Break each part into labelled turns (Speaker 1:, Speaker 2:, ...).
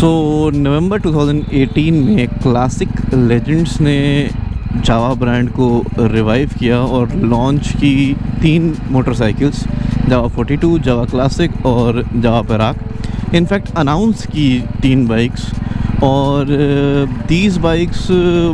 Speaker 1: सो नवंबर 2018 में classic legends ने जावा brand को रिवाइव किया और लॉन्च की 3 मोटरसाइकिल्स, जावा 42, जावा क्लासिक और जावा पराग। इनफैक्ट अनाउंस की 3 बाइक्स, और these bikes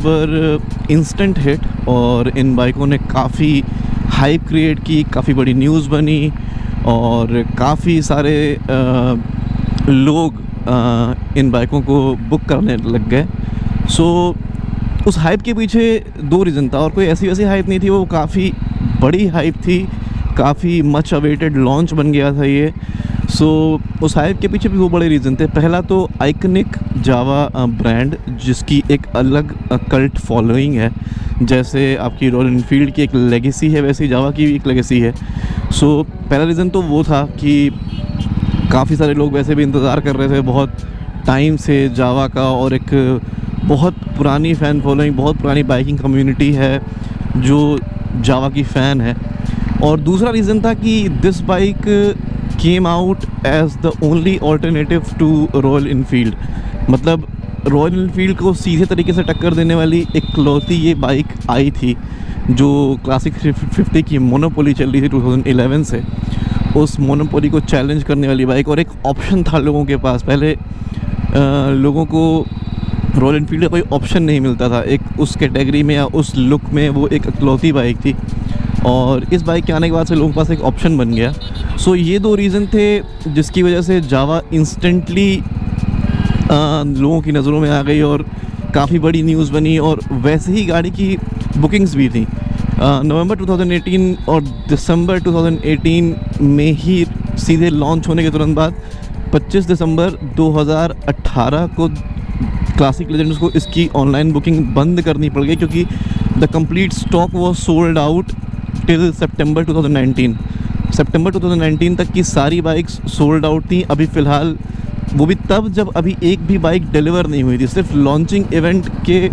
Speaker 1: were instant hit और इन बाइकों ने काफ़ी हाइप क्रिएट की, काफ़ी बड़ी न्यूज़ बनी और काफ़ी सारे लोग इन बाइकों को बुक करने लग गए। सो उस हाइप के पीछे 2 रीज़न था, और कोई ऐसी वैसी हाइप नहीं थी, वो काफ़ी बड़ी हाइप थी, काफ़ी मच अवेटेड लॉन्च बन गया था ये। सो उस हाइप के पीछे भी 2 बड़े रीज़न थे। पहला तो आइकनिक जावा ब्रांड, जिसकी एक अलग कल्ट फॉलोइंग है। जैसे आपकी रॉयल एनफील्ड की एक लेगेसी है, वैसे ही जावा की भी एक लेगेसी है। सो पहला रीज़न तो वो था कि काफ़ी सारे लोग वैसे भी इंतज़ार कर रहे थे बहुत टाइम से जावा का, और एक बहुत पुरानी फ़ैन फॉलोइंग, बहुत पुरानी बाइकिंग कम्युनिटी है जो जावा की फ़ैन है। और दूसरा रीज़न था कि this bike came out as the only alternative to Royal Enfield. मतलब रॉयल एनफील्ड को सीधे तरीके से टक्कर देने वाली इकलौती ये बाइक आई थी, जो क्लासिक 350 की मोनोपोली चल रही थी 2011 से। उस मोनोपोली को चैलेंज करने वाली बाइक, और एक ऑप्शन था लोगों के पास। पहले लोगों को रॉयल एनफील्ड का कोई ऑप्शन नहीं मिलता था, एक उस कैटेगरी में या उस लुक में वो एक इकलौती बाइक थी, और इस बाइक के आने के बाद से लोगों के पास एक ऑप्शन बन गया। सो ये 2 रीज़न थे जिसकी वजह से जावा इंस्टेंटली लोगों की नज़रों में आ गई और काफ़ी बड़ी न्यूज़ बनी। और वैसे ही गाड़ी की बुकिंग्स भी थी। नवंबर 2018 और दिसंबर 2018 में ही सीधे लॉन्च होने के तुरंत बाद 25 दिसंबर 2018 को क्लासिक लेजेंड्स को इसकी ऑनलाइन बुकिंग बंद करनी पड़ गई, क्योंकि the complete stock was sold out till September 2019। September 2019 तक की सारी बाइक्स सोल्ड आउट थी। अभी फ़िलहाल वो भी तब जब अभी एक भी बाइक डिलीवर नहीं हुई थी, सिर्फ लॉन्चिंग इवेंट के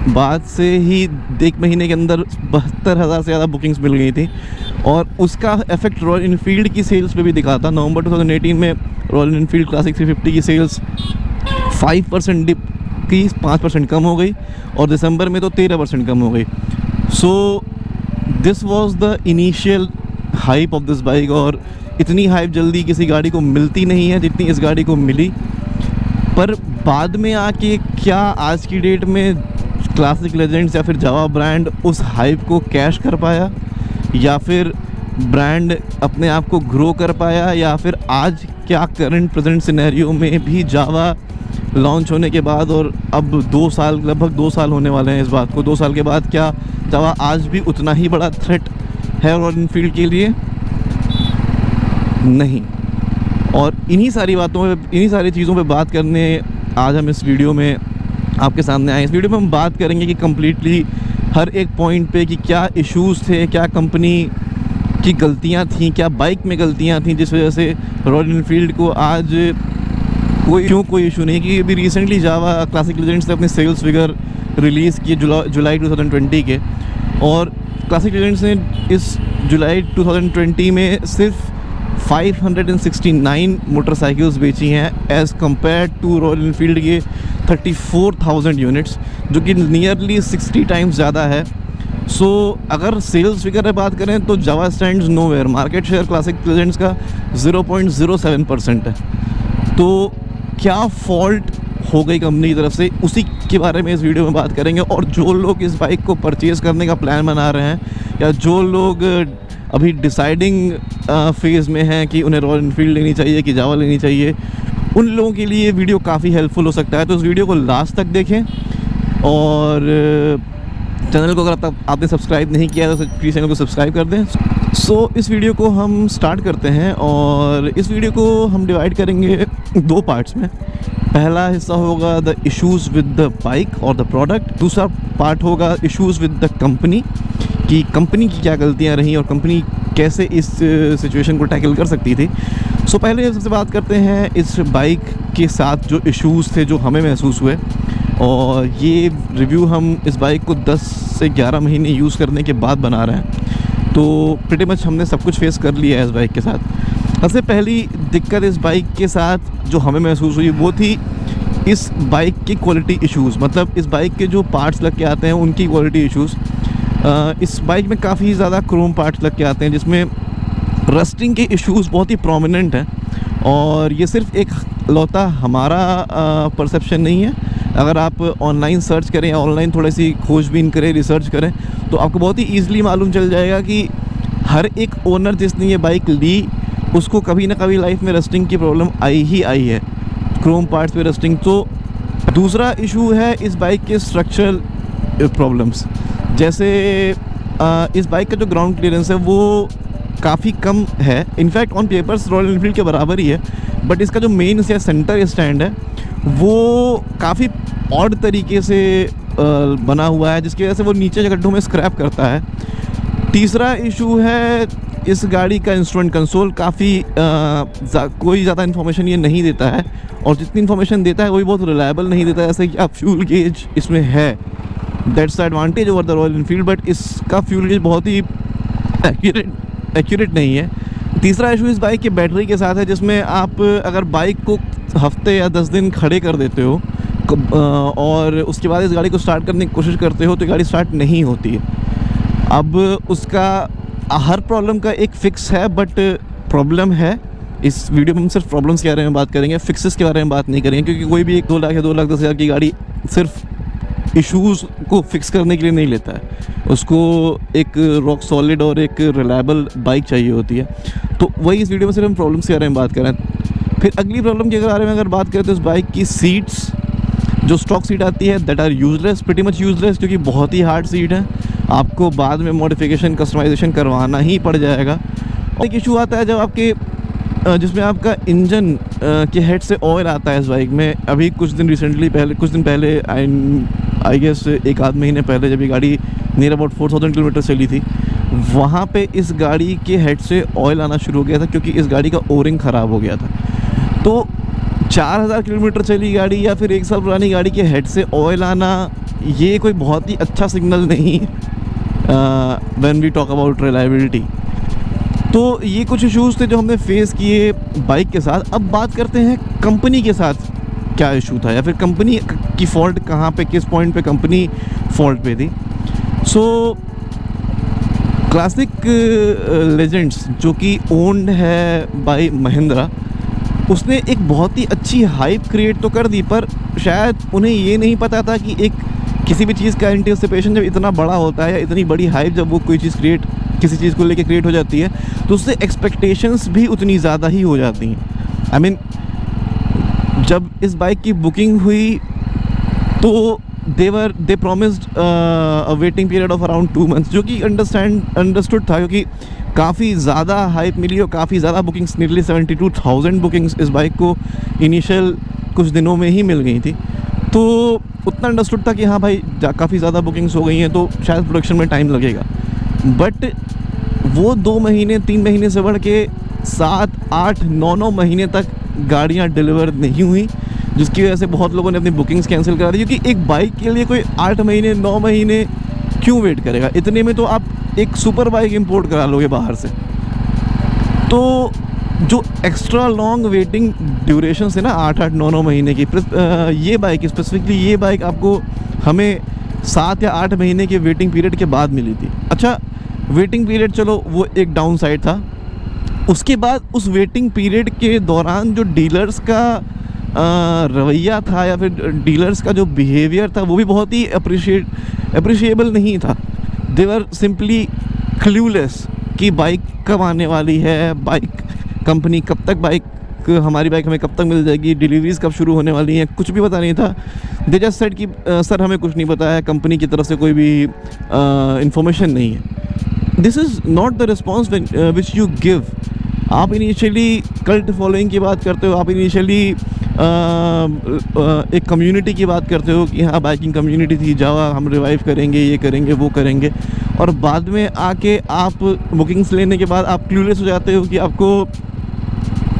Speaker 1: बाद से ही 1 महीने के अंदर 72,000 से ज़्यादा बुकिंग्स मिल गई थी। और उसका इफेक्ट रॉयल एनफील्ड की सेल्स पे भी दिखा था। नवंबर 2018 में रॉयल एनफील्ड क्लासिक 350 की सेल्स 5% डिप की, 5% कम हो गई, और दिसंबर में तो 13% कम हो गई। So this was the initial hype of this bike, और इतनी हाइप जल्दी किसी गाड़ी को मिलती नहीं है जितनी इस गाड़ी को मिली। पर बाद में आके क्या आज की डेट में क्लासिक लेजेंड्स या फिर जावा ब्रांड उस हाइप को कैश कर पाया, या फिर ब्रांड अपने आप को ग्रो कर पाया, या फिर आज क्या करंट प्रेजेंट सिनेरियो में भी जावा लॉन्च होने के बाद, और अब 2 साल, लगभग 2 साल होने वाले हैं इस बात को, 2 साल के बाद क्या जावा आज भी उतना ही बड़ा थ्रेट है रॉयल एनफील्ड के लिए? नहीं। और इन्हीं सारी बातों पे, इन्हीं सारी चीज़ों पे बात करने आज हम इस वीडियो में आपके सामने आए। इस वीडियो में हम बात करेंगे कि कम्प्लीटली हर एक पॉइंट पे कि क्या इश्यूज़ थे, क्या कंपनी की गलतियां थी, क्या बाइक में गलतियां थी जिस वजह से रॉयल एनफील्ड को आज कोई इशू नहीं। कि अभी रिसेंटली जावा क्लासिक लेजेंड्स ने अपने सेल्स फिगर रिलीज़ किए जुलाई 2020 के, और क्लासिक लेजेंड्स ने इस जुलाई 2020 में सिर्फ 569 मोटरसाइकिल्स बेची हैं as compare to Royal Enfield के 34,000 यूनिट्स, जो कि नियरली 60 टाइम्स ज़्यादा है। सो अगर सेल्स फिगर में बात करें तो Java stands nowhere. Market share classic legends का 0.07% है। तो क्या फॉल्ट हो गई कंपनी की तरफ से, उसी के बारे में इस वीडियो में बात करेंगे। और जो लोग इस बाइक को परचेज़ करने का प्लान बना रहे हैं, या जो लोग अभी डिसाइडिंग फेज़ में हैं कि उन्हें रॉयल एनफील्ड लेनी चाहिए कि जावा लेनी चाहिए, उन लोगों के लिए ये वीडियो काफ़ी हेल्पफुल हो सकता है। तो इस वीडियो को लास्ट तक देखें, और चैनल को अगर आपने सब्सक्राइब नहीं किया तो प्लीज़ चैनल को सब्सक्राइब कर दें। सो इस वीडियो को हम स्टार्ट करते हैं, और इस वीडियो को हम डिवाइड करेंगे 2 पार्ट्स में। पहला हिस्सा होगा the issues with the bike और द प्रोडक्ट, दूसरा पार्ट होगा इश्यूज़ विद द कंपनी, कि कंपनी की क्या गलतियां रहीं और कंपनी कैसे इस सिचुएशन को टैकल कर सकती थी। सो पहले सबसे बात करते हैं इस बाइक के साथ जो इश्यूज़ थे जो हमें महसूस हुए, और ये रिव्यू हम इस बाइक को 10 से 11 महीने यूज़ करने के बाद बना रहे हैं। तो प्रीटी मच हमने सब कुछ फेस कर लिया है इस बाइक के साथ। सबसे पहली दिक्कत इस बाइक के साथ जो हमें महसूस हुई वो थी इस बाइक की क्वालिटी इश्यूज़, मतलब इस बाइक के जो पार्ट्स लग के आते हैं उनकी क्वालिटी इश्यूज़। इस बाइक में काफ़ी ज़्यादा क्रोम पार्ट्स लग के आते हैं जिसमें रस्टिंग के इश्यूज़ बहुत ही प्रोमिनेंट हैं। और ये सिर्फ एक लौता हमारा परसेप्शन नहीं है। अगर आप ऑनलाइन सर्च करें या ऑनलाइन थोड़ी सी खोजबीन करें, रिसर्च करें, तो आपको बहुत ही ईज़िली मालूम चल जाएगा कि हर एक ओनर जिसने ये बाइक ली उसको कभी ना कभी लाइफ में रस्टिंग की प्रॉब्लम आई ही आई है, क्रोम पार्ट्स पे रस्टिंग। तो दूसरा इशू है इस बाइक के स्ट्रक्चरल प्रॉब्लम्स। जैसे इस बाइक का जो ग्राउंड क्लियरेंस है वो काफ़ी कम है, in fact on papers royal Enfield के बराबर ही है, बट इसका जो मेन या सेंटर स्टैंड है वो काफ़ी ऑड तरीके से बना हुआ है, जिसकी वजह से वो नीचे गड्ढों में स्क्रैप करता है। तीसरा इशू है इस गाड़ी का इंस्ट्रूमेंट कंसोल, काफ़ी कोई ज़्यादा इन्फॉर्मेशन ये नहीं देता है, और जितनी इन्फॉर्मेशन देता है वो भी बहुत रिलायबल नहीं देता है। जैसे कि आप फ्यूल गेज इसमें है, that's the advantage over the royal Enfield, but इसका फ्यूल गेज बहुत ही एक्यूरेट नहीं है। तीसरा इशू इस बाइक की बैटरी के साथ है, जिसमें आप अगर बाइक को हफ्ते या 10 दिन खड़े कर देते हो और उसके बाद इस गाड़ी को स्टार्ट करने की कोशिश करते हो तो गाड़ी स्टार्ट नहीं होती है। अब उसका हर प्रॉब्लम का एक फ़िक्स है, बट प्रॉब्लम है, इस वीडियो में हम सिर्फ प्रॉब्लम्स के बारे में बात करेंगे, फिक्सेस के बारे में बात नहीं करेंगे, क्योंकि कोई भी 1-2 लाख या 2,10,000 की गाड़ी सिर्फ इश्यूज़ को फिक्स करने के लिए नहीं लेता है, उसको एक रॉक सॉलिड और एक रिलायबल बाइक चाहिए होती है। तो वही इस वीडियो में सिर्फ हम प्रॉब्लम्स के बारे में बात करें। फिर अगली प्रॉब्लम के बारे में अगर बात करें तो इस बाइक की सीट्स, जो स्टॉक सीट आती है, that are useless, pretty much useless, क्योंकि बहुत ही हार्ड सीट है, आपको बाद में मॉडिफिकेशन कस्टमाइजेशन करवाना ही पड़ जाएगा। और एक इशू आता है जब आपके जिसमें आपका इंजन के हेड से ऑयल आता है इस बाइक में। अभी कुछ दिन पहले आई गेस 1-आध महीने पहले जब ये गाड़ी नियर अबाउट 4,000 किलोमीटर चली थी, वहाँ पे इस गाड़ी के हेड से ऑयल आना शुरू हो गया था, क्योंकि इस गाड़ी का ओरिंग ख़राब हो गया था। तो 4,000 किलोमीटर चली गाड़ी या फिर 1 साल पुरानी गाड़ी के हेड से ऑयल आना, ये कोई बहुत ही अच्छा सिग्नल नहीं when we talk about reliability. तो ये कुछ इश्यूज़ थे जो हमने फेस किए बाइक के साथ। अब बात करते हैं कंपनी के साथ क्या इशू था, या फिर कंपनी की फ़ॉल्ट कहाँ पे, किस पॉइंट पे कंपनी फ़ॉल्ट पे थी। सो क्लासिक लेजेंड्स जो कि ओन्ड है बाय महिंद्रा, उसने एक बहुत ही अच्छी हाइप क्रिएट तो कर दी, पर शायद उन्हें ये नहीं पता था कि एक किसी भी चीज़ का एंटिसिपेशन जब इतना बड़ा होता है, या इतनी बड़ी हाइप जब वो कोई चीज़ किसी चीज़ को लेके क्रिएट हो जाती है, तो उससे एक्सपेक्टेशंस भी उतनी ज़्यादा ही हो जाती हैं। आई मीन जब इस बाइक की बुकिंग हुई तो they promised a waiting period of around 2 months, जो कि अंडरस्टूड था, क्योंकि काफ़ी ज़्यादा हाइप मिली और काफ़ी ज़्यादा बुकिंग्स, नियरली 72,000 बुकिंग्स इस बाइक को इनिशियल कुछ दिनों में ही मिल गई थी। तो उतना अंडरस्टूड था कि हाँ भाई काफ़ी ज़्यादा बुकिंग्स हो गई हैं तो शायद प्रोडक्शन में टाइम लगेगा। बट वो 2 महीने 3 महीने से बढ़ के 7, 8, 9 महीने तक गाड़ियाँ डिलीवर नहीं हुई, जिसकी वजह से बहुत लोगों ने अपनी बुकिंग्स कैंसिल करा दी। क्योंकि एक बाइक के लिए कोई 8 महीने 9 महीने क्यों वेट करेगा, इतने में तो आप एक सुपर बाइक इंपोर्ट करा लोगे बाहर से। तो जो एक्स्ट्रा लॉन्ग वेटिंग ड्यूरेशन है ना 8-8, 9-9 महीने की, ये बाइक स्पेसिफिकली, ये बाइक आपको हमें 7 या 8 महीने के वेटिंग पीरियड के बाद मिली थी। अच्छा, वेटिंग पीरियड चलो वो एक डाउन साइड था, उसके बाद उस वेटिंग पीरियड के दौरान जो डीलर्स का रवैया था या फिर डीलर्स का जो बिहेवियर था वो भी बहुत ही अप्रिशिएबल नहीं था। दे वर सिंपली क्लूलेस कि बाइक कब आने वाली है, बाइक कंपनी कब तक हमारी बाइक हमें कब तक मिल जाएगी, डिलीवरीज कब शुरू होने वाली हैं, कुछ भी पता नहीं था। दे जस्ट सेड कि सर हमें कुछ नहीं पता है, कंपनी की तरफ से कोई भी इंफॉर्मेशन नहीं है। This is not the response which you give. आप इनिशियली कल्ट फॉलोइंग की बात करते हो, आप इनिशियली एक कम्युनिटी की बात करते हो कि हाँ बाइकिंग कम्युनिटी थी, जावा हम रिवाइव करेंगे, ये करेंगे वो करेंगे, और बाद में आके आप बुकिंग्स लेने के बाद आप क्लूलेस हो जाते हो कि आपको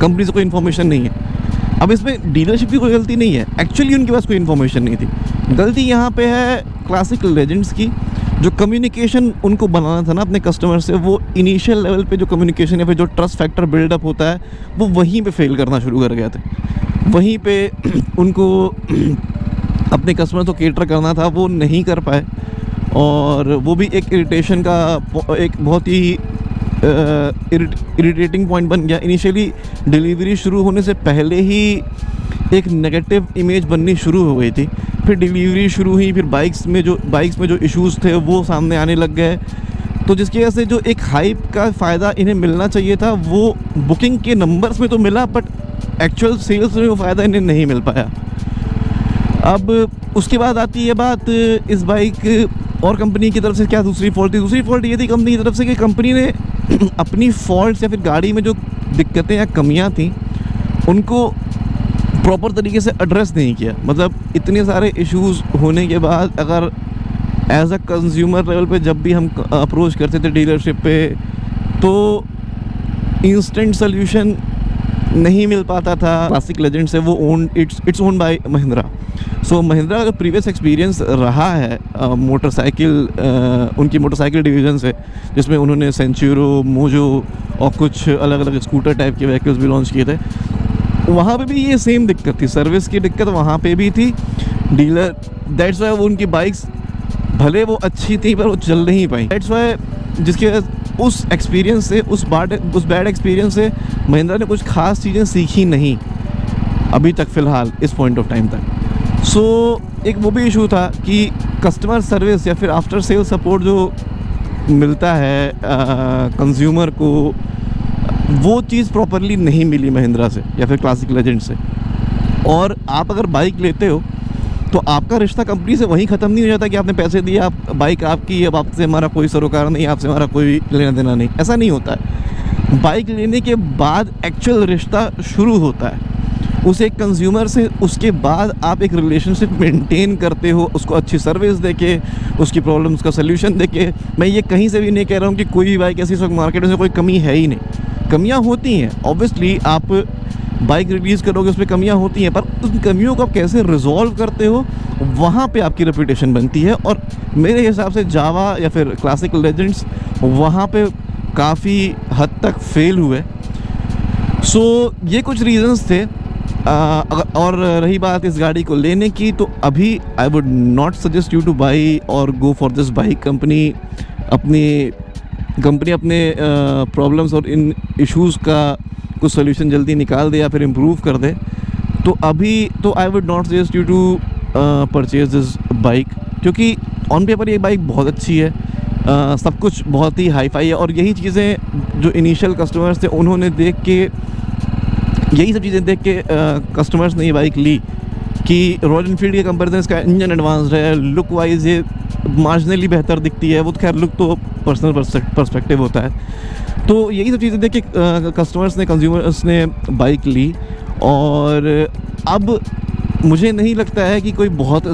Speaker 1: कंपनी से कोई इन्फॉर्मेशन नहीं है। अब इसमें डीलरशिप की कोई गलती नहीं है, एक्चुअली उनके पास कोई इन्फॉर्मेशन नहीं थी। गलती यहाँ पे है क्लासिक लेजेंड्स की, जो कम्युनिकेशन उनको बनाना था ना अपने कस्टमर से, वो इनिशियल लेवल पे जो कम्युनिकेशन या फिर जो ट्रस्ट फैक्टर बिल्डअप होता है वो वहीं पे फेल करना शुरू कर गया था। वहीं पे उनको अपने कस्टमर को केटर करना था, वो नहीं कर पाए, और वो भी एक इरिटेशन का एक बहुत ही इरिटेटिंग पॉइंट बन गया। इनिशियली डिलीवरी शुरू होने से पहले ही एक नेगेटिव इमेज बननी शुरू हो गई थी, फिर डिलीवरी शुरू हुई, फिर बाइक्स में जो इश्यूज़ थे वो सामने आने लग गए, तो जिसकी वजह से जो एक हाइप का फ़ायदा इन्हें मिलना चाहिए था वो बुकिंग के नंबर्स में तो मिला, बट एक्चुअल सेल्स में वो फ़ायदा इन्हें नहीं मिल पाया। अब उसके बाद आती है बात इस बाइक और कंपनी की तरफ से क्या दूसरी फॉल्ट थी। दूसरी फॉल्ट ये थी कंपनी की तरफ से कि कंपनी ने अपनी फॉल्ट्स या फिर गाड़ी में जो दिक्कतें या कमियां थी उनको प्रॉपर तरीके से एड्रेस नहीं किया। मतलब इतने सारे इश्यूज़ होने के बाद अगर एज अ कंज्यूमर लेवल पे जब भी हम अप्रोच करते थे डीलरशिप पे, तो इंस्टेंट सोल्यूशन नहीं मिल पाता था। क्लासिक लेजेंड से वो इट्स ओन बाय महिंद्रा। सो महिंद्रा का प्रीवियस एक्सपीरियंस रहा है मोटरसाइकिल, उनकी मोटरसाइकिल डिवीज़न से, जिसमें उन्होंने सेंचुरो, मोजो और कुछ अलग अलग स्कूटर टाइप के व्हीकल्स भी लॉन्च किए थे। वहाँ पे भी ये सेम दिक्कत थी, सर्विस की दिक्कत वहाँ पे भी थी। डीलर दैट्स वाई वो उनकी बाइक्स भले वो अच्छी थी पर वो चल नहीं पाई। दैट्स वाई जिसके उस एक्सपीरियंस से, उस बैड एक्सपीरियंस से महिंद्रा ने कुछ खास चीज़ें सीखी नहीं अभी तक फ़िलहाल इस पॉइंट ऑफ टाइम तक। सो एक वो भी इशू था कि कस्टमर सर्विस या फिर आफ्टर सेल सपोर्ट जो मिलता है कंज्यूमर को, वो चीज़ प्रॉपरली नहीं मिली महिंद्रा से या फिर क्लासिक लेजेंड से। और आप अगर बाइक लेते हो तो आपका रिश्ता कंपनी से वहीं ख़त्म नहीं हो जाता कि आपने पैसे दिए, आप बाइक आपकी, अब आपसे हमारा कोई सरोकार नहीं, आपसे हमारा कोई लेना देना नहीं, ऐसा नहीं होता है। बाइक लेने के बाद एक्चुअल रिश्ता शुरू होता है उस एक कंज्यूमर से। उसके बाद आप एक रिलेशनशिप मेंटेन करते हो, उसको अच्छी सर्विस देके, उसकी प्रॉब्लम्स का सल्यूशन देके। मैं ये कहीं से भी नहीं कह रहा हूँ कि कोई भी बाइक ऐसी मार्केट में कोई कमी है ही नहीं, कमियाँ होती हैं ऑब्वियसली। आप बाइक रिलीज़ करोगे उसमें कमियां होती हैं, पर उन कमियों को आप कैसे रिजॉल्व करते हो वहाँ पे आपकी रेपुटेशन बनती है। और मेरे हिसाब से जावा या फिर क्लासिक लेजेंड्स वहाँ पे काफ़ी हद तक फेल हुए। सो ये कुछ रीजंस थे। और रही बात इस गाड़ी को लेने की, तो अभी I would not suggest you to buy और go for this bike. Company अपने प्रॉब्लम्स और इन इश्यूज़ का कुछ सोल्यूशन जल्दी निकाल दे या फिर इम्प्रूव कर दे, तो अभी तो I would not suggest you to purchase this bike, क्योंकि ऑन पेपर ये बाइक बहुत अच्छी है, सब कुछ बहुत ही हाई फाई है। और यही चीज़ें जो इनिशियल कस्टमर्स थे उन्होंने देख के, यही सब चीज़ें देख के कस्टमर्स ने ये बाइक ली कि रॉयल एनफील्ड के कंपेरिजन इसका इंजन एडवांस्ड है, लुक वाइज ये मार्जिनली बेहतर दिखती है। वो तो खैर लुक तो पर्सनल पर्सपेक्टिव होता है। तो यही सब चीज़ें देख के कंज्यूमर्स ने बाइक ली। और अब मुझे नहीं लगता है कि कोई बहुत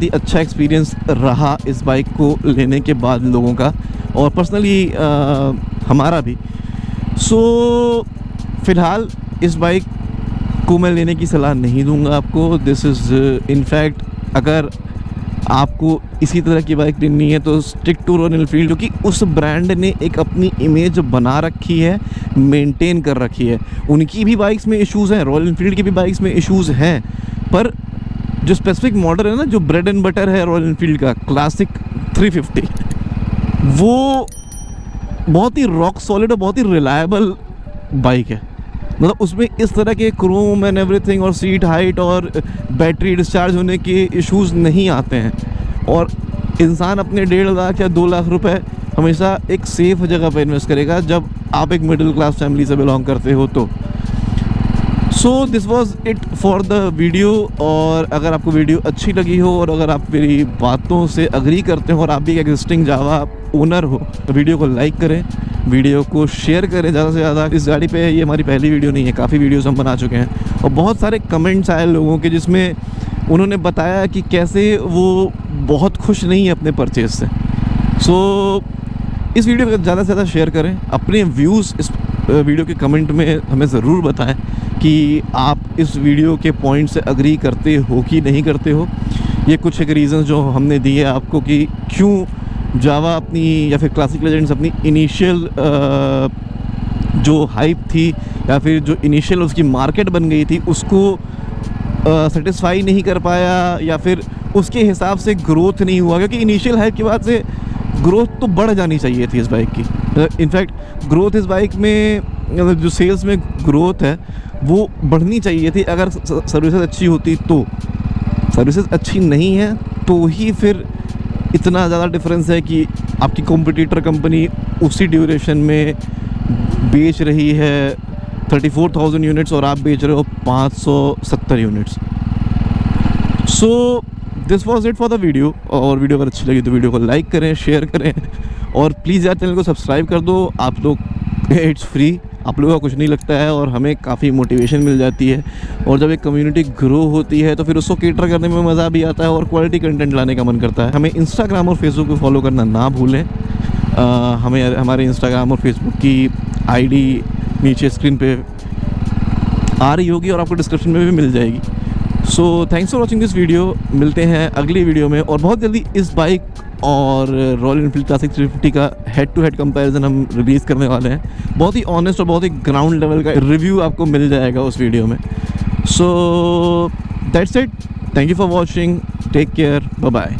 Speaker 1: ही अच्छा एक्सपीरियंस रहा इस बाइक को लेने के बाद लोगों का, और पर्सनली हमारा भी। सो फ़िलहाल इस बाइक को मैं लेने की सलाह नहीं दूंगा आपको। दिस इज़ इनफैक्ट, अगर आपको इसी तरह की बाइक लेनी है तो स्टिक टू रॉयल एनफील्ड, क्योंकि उस ब्रांड ने एक अपनी इमेज बना रखी है, मेंटेन कर रखी है। उनकी भी बाइक्स में इश्यूज़ हैं, रॉयल एनफील्ड की भी बाइक्स में इश्यूज़ हैं, पर जो स्पेसिफिक मॉडल है ना, जो ब्रेड एंड बटर है रॉयल एनफील्ड का क्लासिक 350, वो बहुत ही रॉक सॉलिड और बहुत ही रिलायबल बाइक है। मतलब उसमें इस तरह के क्रोम एंड एवरीथिंग और सीट हाइट और बैटरी डिस्चार्ज होने के इश्यूज़ नहीं आते हैं। और इंसान अपने 1.5 लाख या 2 लाख रुपए हमेशा एक सेफ़ जगह पर इन्वेस्ट करेगा जब आप एक मिडिल क्लास फैमिली से बिलोंग करते हो तो। So this was it for the video. और अगर आपको वीडियो अच्छी लगी हो और अगर आप मेरी बातों से अग्री करते हो और आप भी एक एग्जिस्टिंग जावा ओनर हो, तो वीडियो को लाइक करें, वीडियो को शेयर करें ज़्यादा से ज़्यादा। इस गाड़ी पे ये हमारी पहली वीडियो नहीं है, काफ़ी वीडियोस हम बना चुके हैं। और बहुत सारे कमेंट्स आए लोगों के जिसमें उन्होंने बताया कि कैसे वो बहुत खुश नहीं है अपने परचेज से। सो इस वीडियो को ज़्यादा से ज़्यादा शेयर करें, अपने व्यूज़ इस वीडियो के कमेंट में हमें ज़रूर बताएं कि आप इस वीडियो के पॉइंट से अग्री करते हो कि नहीं करते हो। ये कुछ एक रीज़न जो हमने दिए आपको कि क्यों जावा अपनी या फिर क्लासिक लेजेंड्स अपनी इनिशियल जो हाइप थी या फिर जो इनिशियल उसकी मार्केट बन गई थी उसको सेटिस्फाई नहीं कर पाया या फिर उसके हिसाब से ग्रोथ नहीं हुआ, क्योंकि इनिशियल हाइप के बाद से ग्रोथ तो बढ़ जानी चाहिए थी इस बाइक की। इनफैक्ट ग्रोथ इस बाइक में जो सेल्स में ग्रोथ है वो बढ़नी चाहिए थी अगर सर्विसेज अच्छी होती तो। सर्विसेज अच्छी नहीं है तो ही फिर इतना ज़्यादा डिफरेंस है कि आपकी कॉम्पिटिटर कंपनी उसी ड्यूरेशन में बेच रही है 34,000 यूनिट्स और आप बेच रहे हो 570 units. So this was it for the video. और वीडियो अगर अच्छी लगी तो वीडियो को लाइक करें, शेयर करें और प्लीज़ यार चैनल को सब्सक्राइब कर दो। आप लोग इट्स फ्री, आप लोगों का कुछ नहीं लगता है और हमें काफ़ी मोटिवेशन मिल जाती है। और जब एक कम्युनिटी ग्रो होती है तो फिर उसको केटर करने में मज़ा भी आता है और क्वालिटी कंटेंट लाने का मन करता है। हमें इंस्टाग्राम और फेसबुक पे फॉलो करना ना भूलें। हमें हमारे इंस्टाग्राम और फेसबुक की आईडी नीचे स्क्रीन पे आ रही होगी और आपको डिस्क्रिप्शन में भी मिल जाएगी। So thanks for watching this video. मिलते हैं अगली वीडियो में और बहुत जल्दी इस बाइक और रॉयल एनफील्ड क्लासिक 350 का हेड टू हेड कंपैरिजन हम रिलीज़ करने वाले हैं। बहुत ही ऑनेस्ट और बहुत ही ग्राउंड लेवल का रिव्यू आपको मिल जाएगा उस वीडियो में। So that's it, thank you for watching, take care, bye bye.